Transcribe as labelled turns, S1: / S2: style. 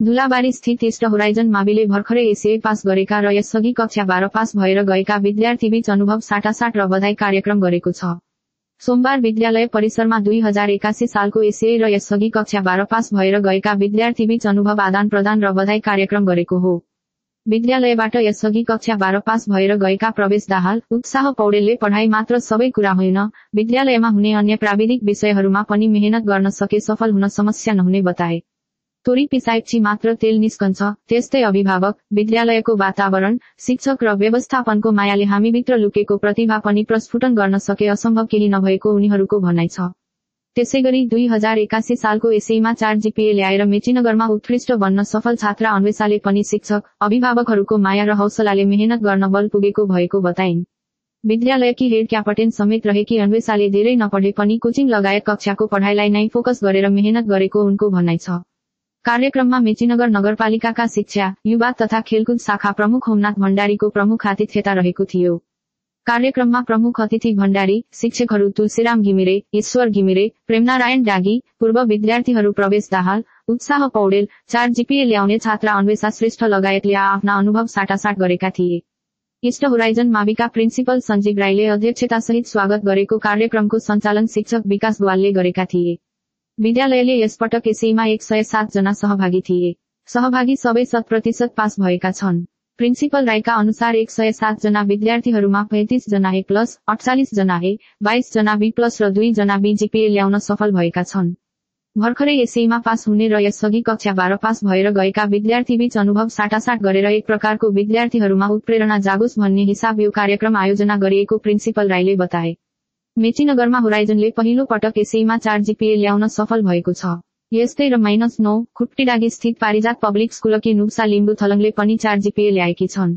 S1: दुलाबारी स्थित east horizon माविले भर्खरै ACA pass गरेका र यसअघि कक्षा 12 पास भएर गएका विद्यार्थीबीच अनुभव साटासाट र बधाई कार्यक्रम गरेको छ। सोमबार विद्यालय परिसरमा 2081 सालको एसीए र यसअघि कक्षा 12 पास भएर गएका विद्यार्थीबीच अनुभव आदान प्रदान र बधाई कार्यक्रम गरेको हो। विद्यालयबाट यसअघि कक्षा 12 पास भएर गएका प्रवेश दाहाल, उत्साह पौडेलले पढाइ मात्र सबै कुरा होइन, विद्यालयमा हुने अन्य प्राविधिक विषयहरूमा पनि मेहनत गर्न सके सफल हुन समस्या नहुने बताए। तोरी पिसाएपछि मात्र तेल निस्कन्छ, त्यस्तै अभिभावक, विद्यालयको वातावरण, शिक्षक र व्यवस्थापनको मायाले हामीभित्र लुकेको प्रतिभा पनि प्रस्फुटन गर्न सके असम्भव केही नभएको उनीहरूको भनाइ छ। त्यसैगरी 2081 सालको एसईमा 4 जीपीए ल्याएर मेचीनगरमा उत्कृष्ट बन्न सफल छात्रा अन्वेषाले पनि शिक्षक, अभिभावकहरूको माया र हौसलाले मेहनत गर्न बल पुगेको भएको बताइन्। विद्यालयकी हेड क्याप्टेन समेत रहेकी अन्वेषाले धेरै नपढे पनि कोचिङ लगायत कक्षाको पढाइलाई नै फोकस गरेर मेहनत गरेको उनको भनाइ छ। कार्यक्रममा मेचीनगर नगरपालिकाका शिक्षा, युवा तथा खेलकुद शाखा प्रमुख होमनाथ भण्डारीको प्रमुख आतिथ्यता रहेको थियो। कार्यक्रममा प्रमुख अतिथि भण्डारी, शिक्षकहरू तुलसीराम घिमिरे, ईश्वर घिमिरे, प्रेमनारायण डागी, पूर्व विद्यार्थीहरू प्रवेश दाहाल, उत्साह पौडेल, 4 जीपीए ल्याउने छात्रा अन्वेषा श्रेष्ठ लगायतले आफ्ना अनुभव साटासाट गरेका थिए। इस्ट होराइजन माविका प्रिन्सिपल सञ्जीव राईले अध्यक्षतासहित स्वागत गरेको कार्यक्रमको सञ्चालन शिक्षक विकास ग्वालले गरेका थिए। विद्यालयले यसपटक एसईमा 107 जना सहभागी थिए। सहभागी सबै 100% पास भएका छन्। प्रिन्सिपल राईका अनुसार 107 जना विद्यार्थीहरूमा 35 जना ए प्लस, 48 जना ए, 22 जना बी प्लस र 2 जना बी जीपीए ल्याउन सफल भएका छन्। भर्खरै एसईमा पास हुने र यसअघि कक्षा 12 पास भएर गएका विद्यार्थीबीच अनुभव साटासाट गरेर एक प्रकारको विद्यार्थीहरूमा उत्प्रेरणा जागोस् भन्ने हिसाब यो कार्यक्रम आयोजना गरिएको प्रिन्सिपल राईले बताए। मेचीनगरमा होराइजनले पहिलो पटक एसईमा 4 जीपीए ल्याउन सफल भएको छ। यस्तै र -9 खुट्टीडागी स्थित पारिजात पब्लिक स्कुलकी नुब्सा लिम्बू थलङले पनि 4 जीपीए ल्याएकी छन्।